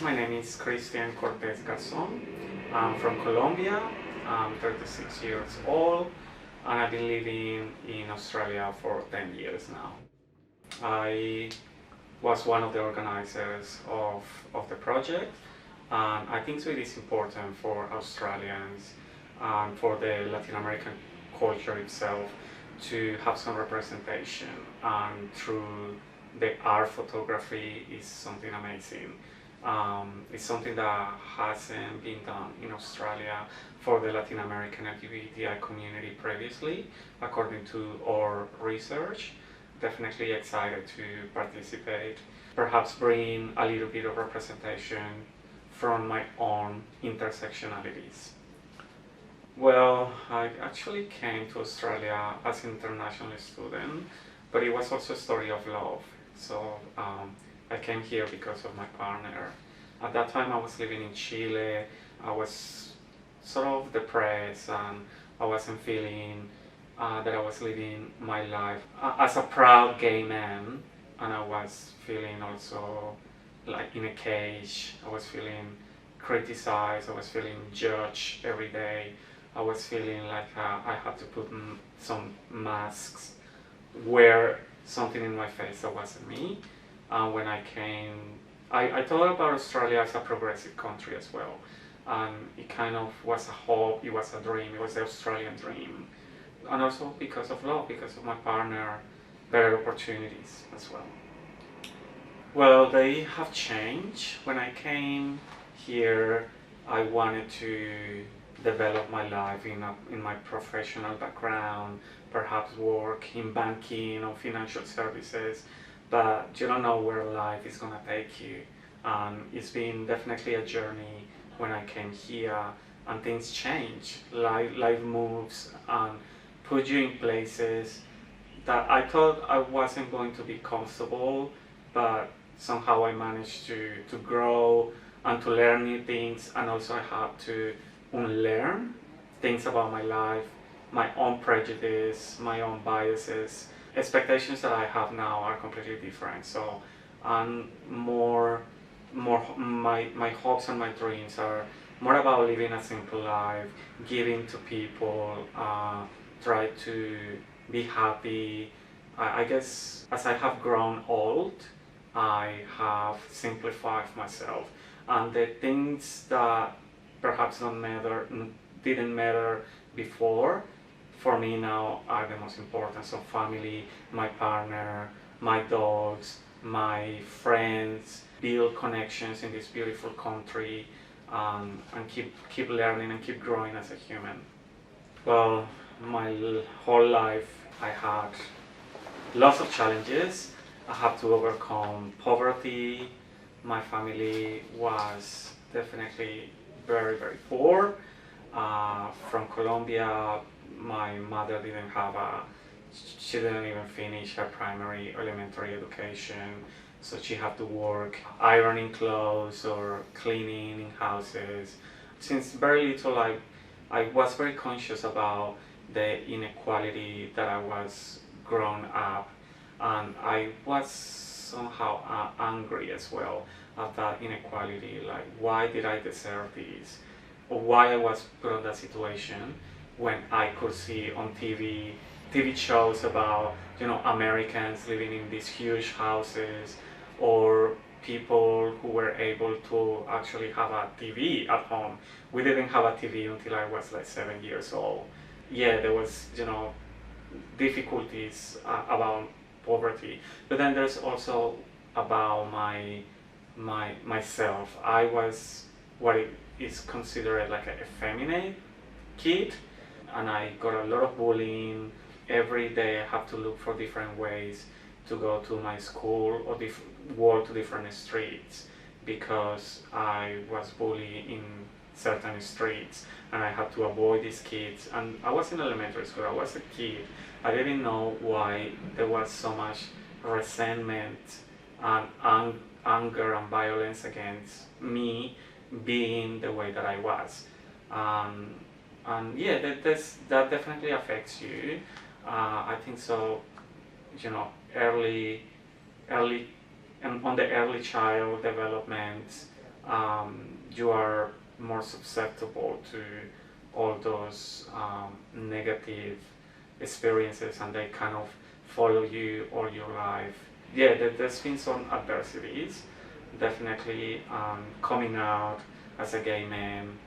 My name is Cristian I'm from Colombia. I'm 36 years old and I've been living in Australia for 10 years now. I was one of the organizers of the project, and I think so it is important for Australians and for the Latin American culture itself to have some representation, and through the art photography is something amazing. It's something that hasn't been done in Australia for the Latin American LGBTI community previously, according to our research. Definitely excited to participate, perhaps bring a little bit of representation from my own intersectionalities. Well, I actually came to Australia as an international student, but it was also a story of love. So I came here because of my partner. At that time I was living in Chile. I was sort of depressed and I wasn't feeling that I was living my life as a proud gay man, and I was feeling also like in a cage. I was feeling criticized, I was feeling judged every day. I was feeling like I had to put some masks, wear something in my face that wasn't me. When I came, I thought about Australia as a progressive country as well. And it kind of was a hope, it was a dream, it was the Australian dream. And also because of love, because of my partner, better opportunities as well. Well, they have changed. When I came here, I wanted to develop my life in my professional background, perhaps work in banking or financial services, but you don't know where life is gonna take you. It's been definitely a journey when I came here, and things change. Life moves and put you in places that I thought I wasn't going to be comfortable, but somehow I managed to grow and to learn new things, and also I had to unlearn things about my life, my own prejudice, my own biases. Expectations that I have now are completely different. So my hopes and my dreams are more about living a simple life, giving to people, try to be happy. I guess as I have grown old, I have simplified myself, and the things that perhaps didn't matter before, for me now are the most important. So family, my partner, my dogs, my friends, build connections in this beautiful country, and keep learning and keep growing as a human. Well, my whole life I had lots of challenges. I had to overcome poverty. My family was definitely very, very poor. From Colombia, my mother she didn't even finish her primary elementary education, so she had to work ironing clothes or cleaning in houses. Since very little, I was very conscious about the inequality that I was grown up, and I was somehow angry as well at that inequality. Like, why did I deserve this? Or why I was put in that situation when I could see on TV shows about, Americans living in these huge houses, or people who were able to actually have a TV at home. We didn't have a TV until I was like 7 years old. Yeah, there was, difficulties about poverty, but then there's also about myself. I was what is considered like a effeminate kid, and I got a lot of bullying. Every day I have to look for different ways to go to my school or walk to different streets, because I was bullied in certain streets and I had to avoid these kids. And I was in elementary school, I was a kid. I didn't know why there was so much resentment and anger and violence against me being the way that I was. And yeah, that definitely affects you. I think so, early and on the early child development, you are more susceptible to all those negative experiences, and they kind of follow you all your life. Yeah, there's been some adversities. Definitely coming out as a gay man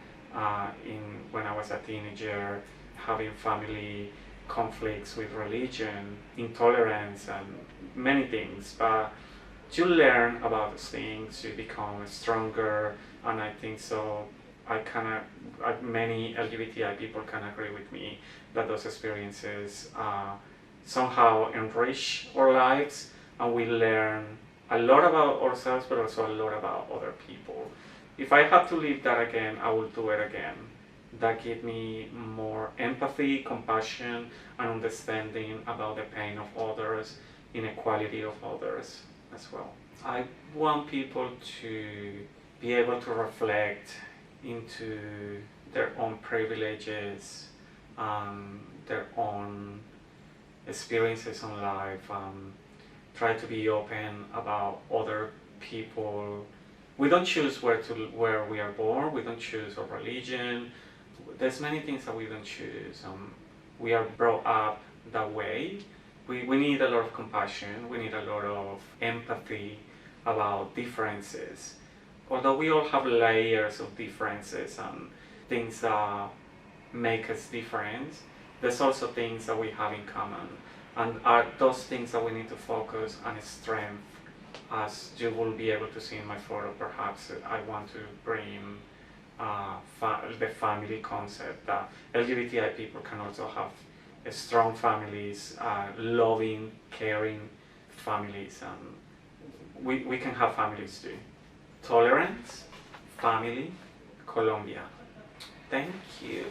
when I was a teenager, having family conflicts with religion, intolerance, and many things. But you learn about those things, you become stronger, and I think so. Many LGBTI people can agree with me that those experiences somehow enrich our lives, and we learn a lot about ourselves, but also a lot about other people. If I had to live that again, I would do it again. That gave me more empathy, compassion, and understanding about the pain of others, inequality of others as well. I want people to be able to reflect into their own privileges, their own experiences in life, try to be open about other people. We don't choose where we are born, we don't choose our religion. There's many things that we don't choose. We are brought up that way. We need a lot of compassion, we need a lot of empathy about differences. Although we all have layers of differences and things that make us different, there's also things that we have in common. And are those things that we need to focus on strength. As you will be able to see in my photo, perhaps I want to bring the family concept, that LGBTI people can also have strong families, loving, caring families, and we can have families too. Tolerance, family, Colombia. Thank you.